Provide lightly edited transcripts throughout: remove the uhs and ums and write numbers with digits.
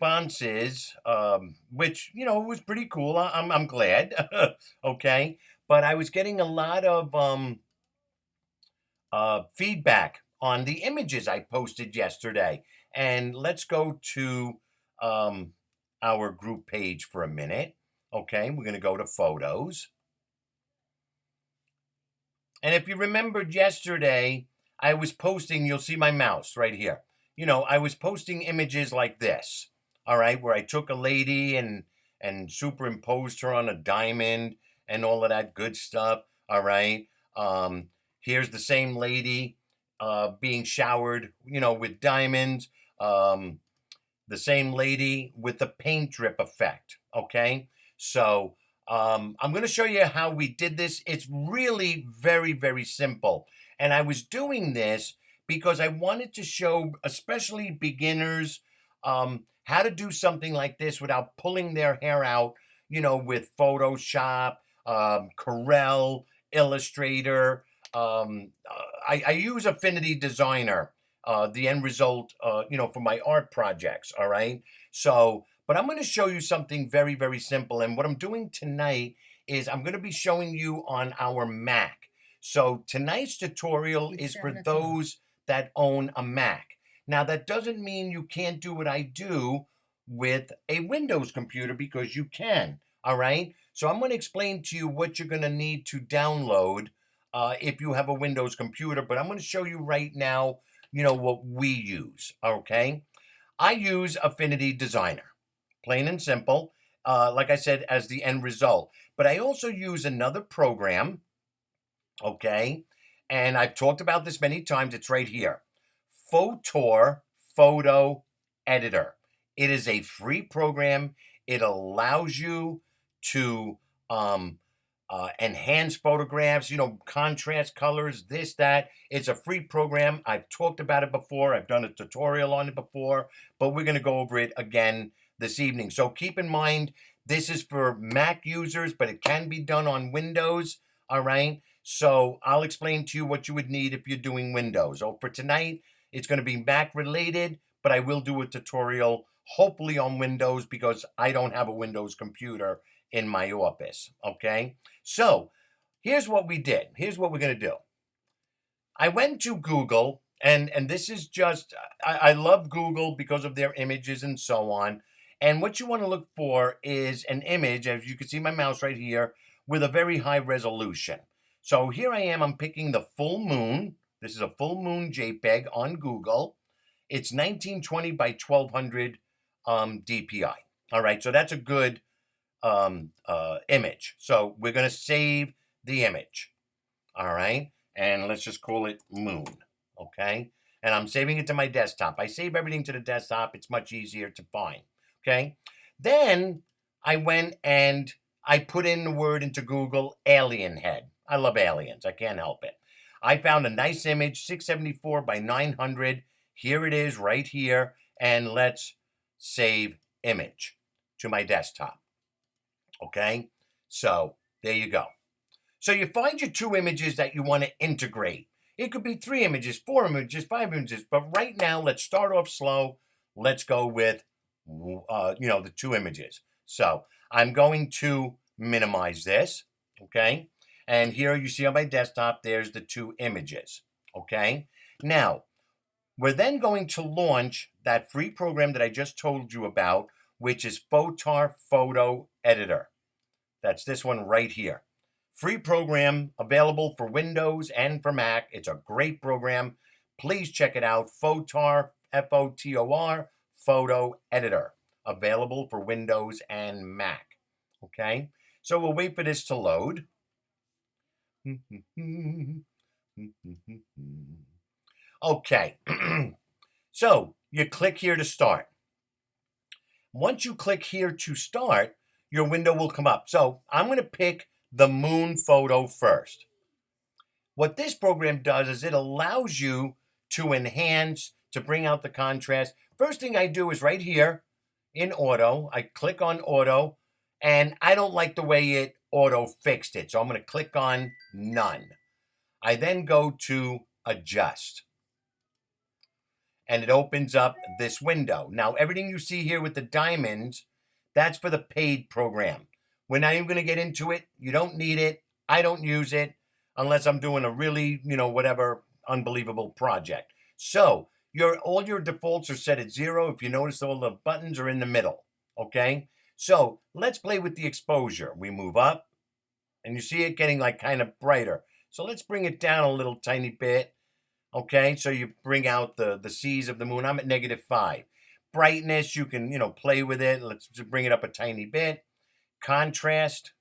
responses, which was pretty cool. I'm glad. Okay, but I was getting a lot of feedback on the images I posted yesterday. And let's go to um, our group page for a minute. Okay, we're going to go to photos. And if you remembered yesterday, I was posting, you'll see my mouse right here. I was posting images like this, all right, where I took a lady and superimposed her on a diamond and all of that good stuff, all right. Here's the same lady being showered, with diamonds. The same lady with the paint drip effect, okay? So I'm going to show you how we did this. It's really very, very simple. And I was doing this because I wanted to show, especially beginners, how to do something like this without pulling their hair out, with Photoshop, Corel, Illustrator. I use Affinity Designer, the end result, for my art projects. All right. So, but I'm going to show you something very, very simple. And what I'm doing tonight is I'm going to be showing you on our Mac. So tonight's tutorial is for those that own a Mac. Now, that doesn't mean you can't do what I do with a Windows computer, because you can. All right. So I'm going to explain to you what you're going to need to download if you have a Windows computer. But I'm going to show you right now, what we use. Okay. I use Affinity Designer, plain and simple, like I said, as the end result. But I also use another program, okay? And I've talked about this many times. It's right here. Fotor Photo Editor. It is a free program. It allows you to enhance photographs, contrast colors, this, that. It's a free program. I've talked about it before. I've done a tutorial on it before, but we're going to go over it again this evening. So keep in mind, this is for Mac users, but it can be done on Windows. All right. So I'll explain to you what you would need if you're doing Windows. So for tonight, it's going to be Mac related, but I will do a tutorial hopefully on Windows because I don't have a Windows computer in my office. Okay. So here's what we did. Here's what we're going to do. I went to Google, and this is just, I love Google because of their images and so on. And what you want to look for is an image, as you can see my mouse right here, with a very high resolution. So here I am, I'm picking the full moon. This is a full moon JPEG on Google. It's 1920 by 1200 DPI. All right, so that's a good image. So we're going to save the image. All right. And let's just call it moon. Okay. And I'm saving it to my desktop. I save everything to the desktop. It's much easier to find. Okay. Then I went and I put in the word into Google, alien head. I love aliens. I can't help it. I found a nice image, 674 by 900. Here it is right here. And let's save image to my desktop. Okay. So there you go. So you find your two images that you want to integrate. It could be 3 images, 4 images, 5 images, but right now let's start off slow. Let's go with, the 2 images. So I'm going to minimize this, okay? And here you see on my desktop, there's the 2 images, okay? Now, we're then going to launch that free program that I just told you about, which is Fotor Photo Editor. That's this one right here. Free program available for Windows and for Mac. It's a great program. Please check it out. Fotor, Fotor, Photo Editor. Available for Windows and Mac. Okay? So we'll wait for this to load. Okay. So you click here to start. Once you click here to start, your window will come up. So I'm going to pick the moon photo first. What this program does is it allows you to enhance, to bring out the contrast. First thing I do is right here in auto, I click on auto, and I don't like the way it auto fixed it. So I'm going to click on none. I then go to adjust. and it opens up this window. Now, everything you see here with the diamonds, that's for the paid program. We're not even going to get into it. You don't need it. I don't use it unless I'm doing a really, whatever unbelievable project. So all your defaults are set at 0. If you notice, all the buttons are in the middle. Okay. So let's play with the exposure. We move up and you see it getting like kind of brighter. So let's bring it down a little tiny bit. Okay. So you bring out the seas of the moon. I'm at -5. Brightness, you can, play with it. Let's just bring it up a tiny bit. Contrast.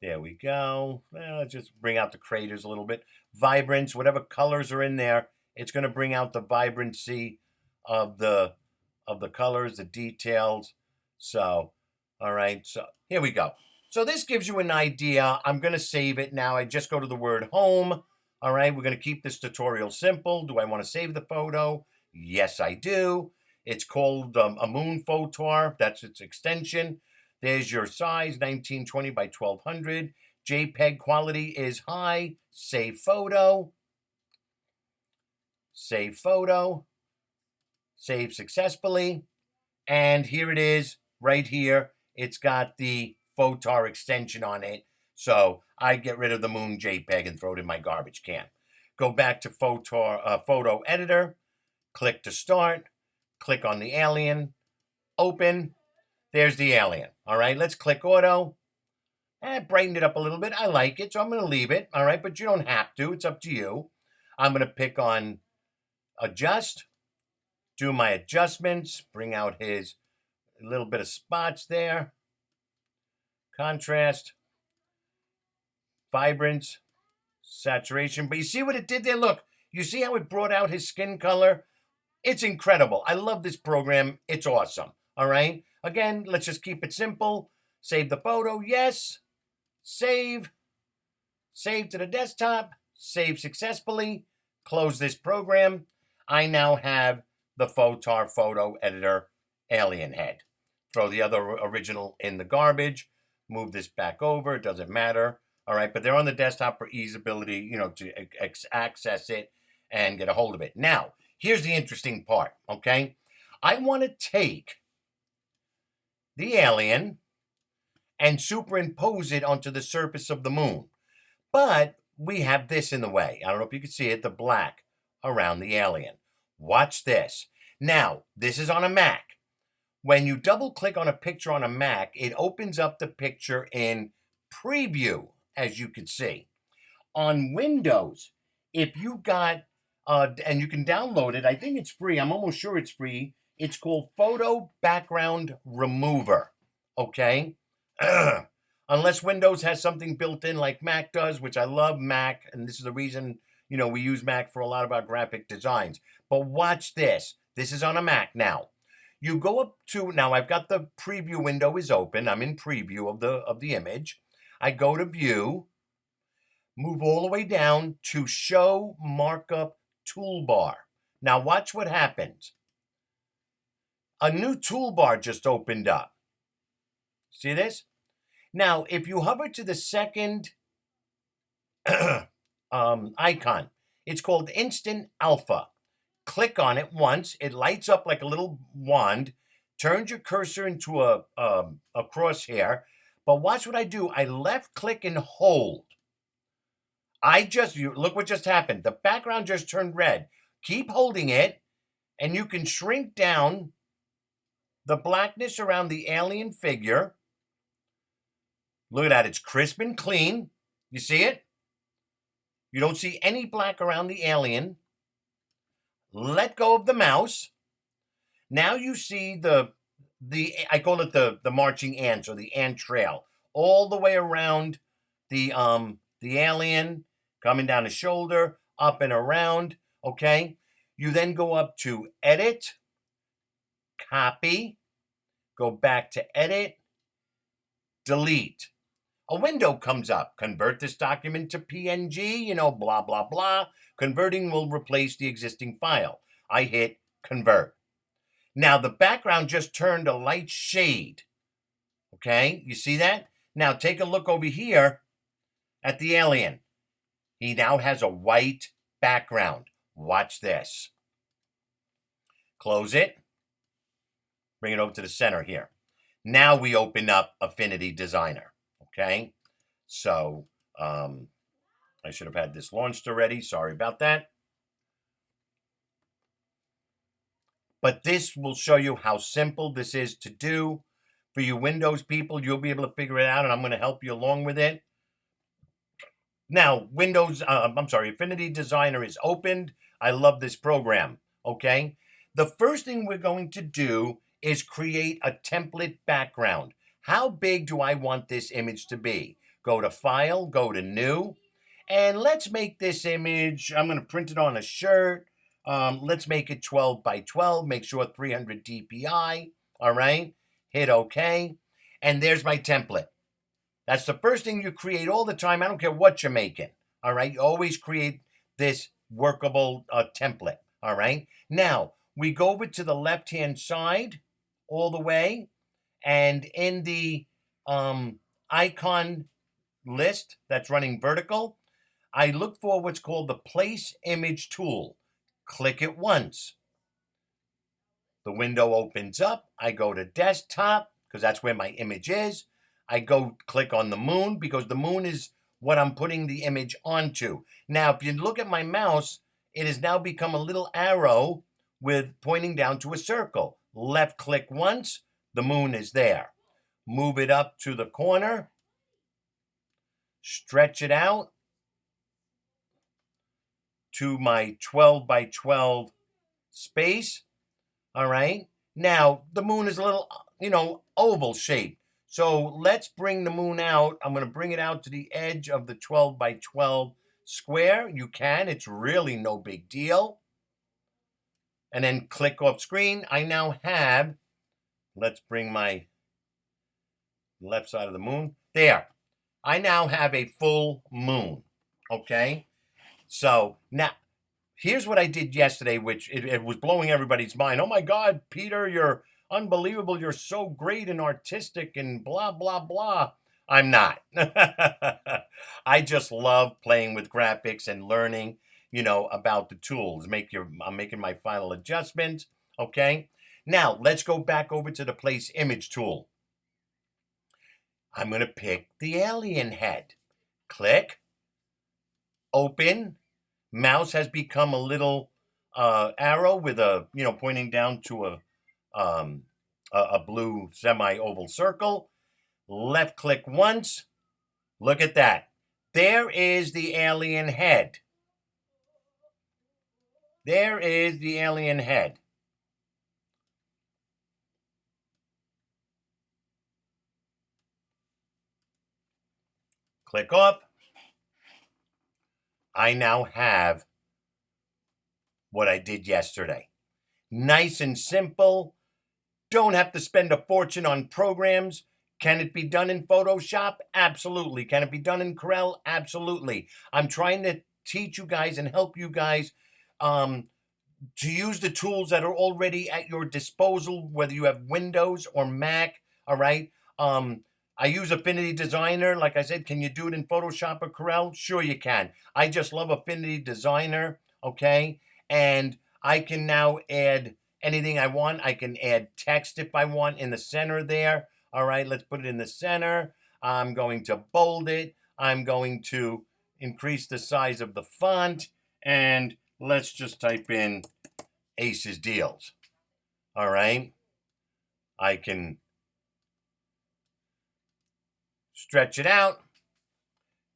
There we go. Well, let's just bring out the craters a little bit. Vibrance, whatever colors are in there, it's going to bring out the vibrancy of the colors, the details. So, all right. So here we go. So this gives you an idea. I'm going to save it now. I just go to the word home. All right. We're going to keep this tutorial simple. Do I want to save the photo? Yes, I do. It's called a moon Fotor. That's its extension. There's your size, 1920 by 1200. JPEG quality is high. Save photo. Save photo. Save successfully. And here it is, right here. It's got the Fotor extension on it. So I get rid of the moon JPEG and throw it in my garbage can. Go back to photo editor. Click to start. Click on the alien. Open. There's the alien. All right, let's click auto. Brighten it up a little bit. I like it, so I'm going to leave it. All right, but you don't have to. It's up to you. I'm going to pick on adjust, do my adjustments, bring out his little bit of spots there. Contrast, vibrance, saturation. But you see what it did there? Look, you see how it brought out his skin color? It's incredible. I love this program. It's awesome. All right. Again, let's just keep it simple. Save the photo. Yes. Save. Save to the desktop. Save successfully. Close this program. I now have the Fotor photo editor alien head. Throw the other original in the garbage. Move this back over. It doesn't matter. All right. But they're on the desktop for easeability, to access it and get a hold of it. Now, here's the interesting part. Okay. I want to take the alien and superimpose it onto the surface of the moon. But we have this in the way. I don't know if you can see it, the black around the alien. Watch this. Now, this is on a Mac. When you double click on a picture on a Mac, it opens up the picture in preview, as you can see. On Windows, if you got, and you can download it, I think it's free. I'm almost sure it's free. It's called Photo Background Remover, okay? Unless Windows has something built in like Mac does, which I love Mac, and this is the reason, we use Mac for a lot of our graphic designs. But watch this. This is on a Mac now. You go up to, now I've got the preview window is open. I'm in preview of the image. I go to view, move all the way down to show markup toolbar. Now watch what happens. A new toolbar just opened up. See this? Now, if you hover to the second icon, it's called Instant Alpha. Click on it once. It lights up like a little wand. Turns your cursor into a crosshair. But watch what I do. I left click and hold. Look what just happened. The background just turned red. Keep holding it, and you can shrink down the blackness around the alien figure. Look at that. It's crisp and clean. You see it? You don't see any black around the alien. Let go of the mouse. Now you see I call it the marching ants or the ant trail all the way around the alien, coming down the shoulder, up and around. Okay. You then go up to edit, copy, go back to edit, delete. A window comes up. Convert this document to PNG, blah, blah, blah. Converting will replace the existing file. I hit convert. Now the background just turned a light shade. Okay, you see that? Now take a look over here at the alien. He now has a white background. Watch this. Close it. Bring it over to the center here. Now we open up Affinity Designer. Okay. So I should have had this launched already. Sorry about that. But this will show you how simple this is to do. For you Windows people, you'll be able to figure it out, and I'm going to help you along with it. Now, Affinity Designer is opened. I love this program, okay? The first thing we're going to do is create a template background. How big do I want this image to be? Go to File, go to New, and let's make this image, I'm going to print it on a shirt. Let's make it 12 by 12, make sure 300 DPI, all right? Hit OK, and there's my template. That's the first thing you create all the time. I don't care what you're making, all right? You always create this workable template, all right? Now, we go over to the left-hand side all the way, and in the icon list that's running vertical, I look for what's called the Place Image tool. Click it once. The window opens up. I go to Desktop, because that's where my image is. I go click on the moon, because the moon is what I'm putting the image onto. Now, if you look at my mouse, it has now become a little arrow with pointing down to a circle. Left click once, the moon is there. Move it up to the corner. Stretch it out to my 12 by 12 space. All right. Now, the moon is a little, oval shape. So let's bring the moon out. I'm going to bring it out to the edge of the 12 by 12 square. You can. It's really no big deal. And then click off screen. I now have, let's bring my left side of the moon. There. I now have a full moon. Okay. So now, here's what I did yesterday, which it was blowing everybody's mind. Oh my God, Peter, you're unbelievable. You're so great and artistic and blah, blah, blah. I'm not. I just love playing with graphics and learning, about the tools. I'm making my final adjustments. Okay. Now let's go back over to the Place Image tool. I'm going to pick the alien head. Click. Open. Mouse has become a little arrow with a, pointing down to a blue semi-oval circle. Left click once. Look at that. There is the alien head. There is the alien head. Click off. I now have what I did yesterday. Nice and simple. Don't have to spend a fortune on programs. Can it be done in Photoshop? Absolutely. Can it be done in Corel? Absolutely. I'm trying to teach you guys and help you guys to use the tools that are already at your disposal, whether you have Windows or Mac, all right? I use Affinity Designer. Like I said, can you do it in Photoshop or Corel? Sure you can. I just love Affinity Designer, okay? And I can now add anything I want. I can add text if I want in the center there. All right, let's put it in the center. I'm going to bold it. I'm going to increase the size of the font. And let's just type in Ace's Deals. All right. I can stretch it out,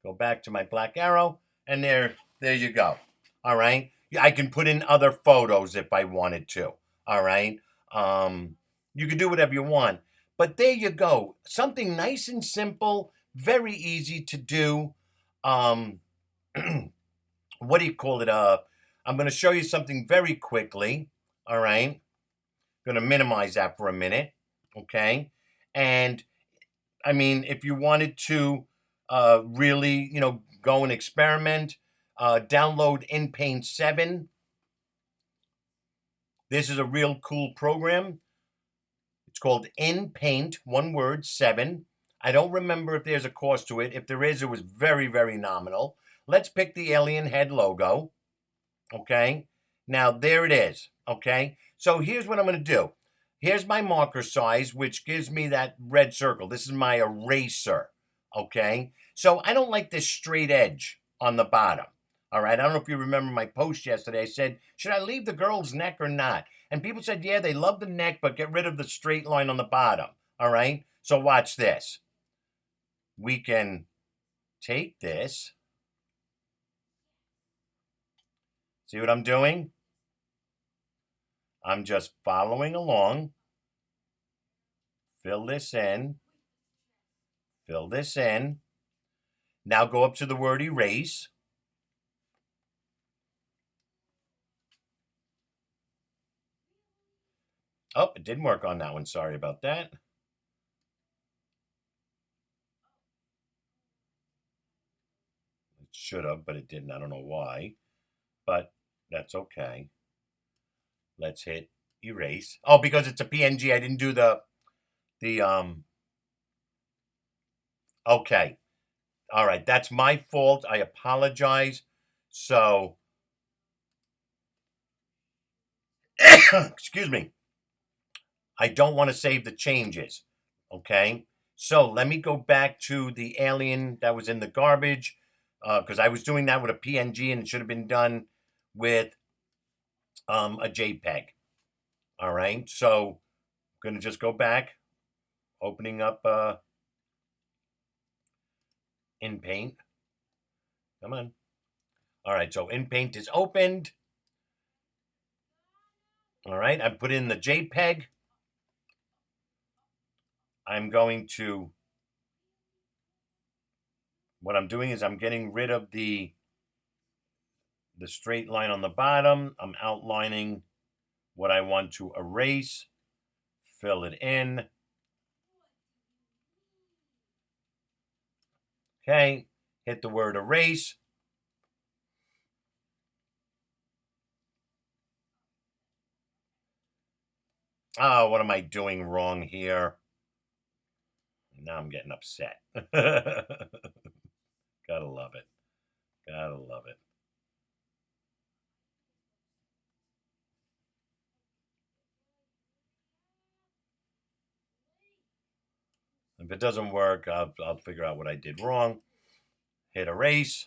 go back to my black arrow, and there you go. All right. I can put in other photos if I wanted to. All right. You can do whatever you want. But there you go. Something nice and simple, very easy to do. What do you call it? I'm going to show you something very quickly. All right. Going to minimize that for a minute. Okay. And I mean, if you wanted to really, go and experiment, download InPaint 7. This is a real cool program. It's called InPaint, one word, 7. I don't remember if there's a cost to it. If there is, it was very, very nominal. Let's pick the alien head logo. Okay. Now there it is. Okay. So here's what I'm going to do. Here's my marker size, which gives me that red circle. This is my eraser. Okay. So I don't like this straight edge on the bottom. All right. I don't know if you remember my post yesterday. I said, should I leave the girl's neck or not? And people said, yeah, they love the neck, but get rid of the straight line on the bottom. All right. So watch this. We can take this. See what I'm doing? I'm just following along. Fill this in. Fill this in. Now go up to the word erase. Oh, it didn't work on that one. Sorry about that. It should have, but it didn't. I don't know why, but that's okay. Let's hit erase. Oh, because it's a PNG. I didn't do the okay. All right. That's my fault. I apologize. So, excuse me. I don't want to save the changes. Okay. So let me go back to the alien that was in the garbage because I was doing that with a PNG and it should have been done with a JPEG. All right. So I'm going to just go back, opening up InPaint. Come on. All right. So InPaint is opened. All right. I put in the JPEG. I'm going to, what I'm doing is I'm getting rid of the straight line on the bottom. I'm outlining what I want to erase, fill it in. Okay, hit the word erase. Oh, what am I doing wrong here? Now I'm getting upset. Gotta love it. Gotta love it. If it doesn't work, I'll figure out what I did wrong. Hit erase.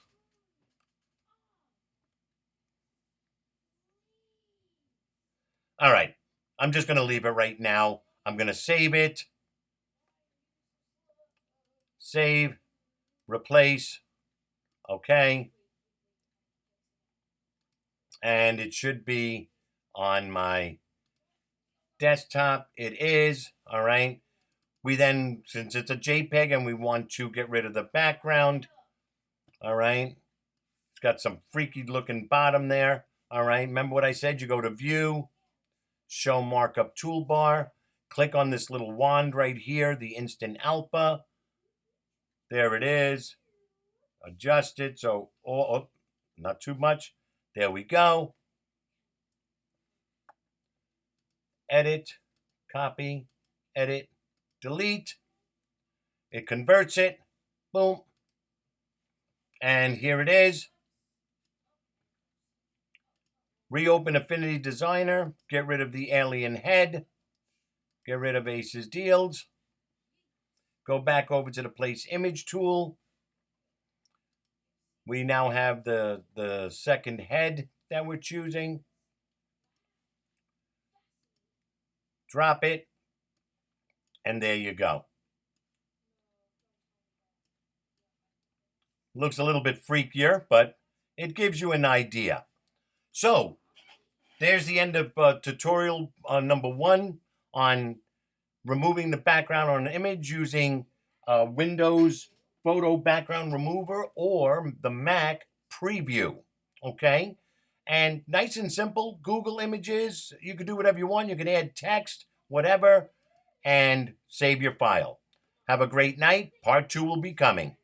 All right. I'm just going to leave it right now. I'm going to save it. Save. Replace. Okay. And it should be on my desktop. It is. All right. We then, since it's a JPEG and we want to get rid of the background, all right. It's got some freaky looking bottom there. All right. Remember what I said? You go to View, Show Markup Toolbar, click on this little wand right here, the Instant Alpha. There it is. Adjust it. So, oh, not too much. There we go. Edit, copy, edit, delete. It converts it. Boom. And here it is. Reopen Affinity Designer. Get rid of the alien head. Get rid of Ace's Deals. Go back over to the Place Image tool. We now have the second head that we're choosing. Drop it. And there you go. Looks a little bit freakier, but it gives you an idea. So there's the end of tutorial number 1 on removing the background on an image using Windows Photo Background Remover or the Mac Preview. Okay? And nice and simple, Google Images. You can do whatever you want. You can add text, whatever, and save your file. Have a great night. Part 2 will be coming.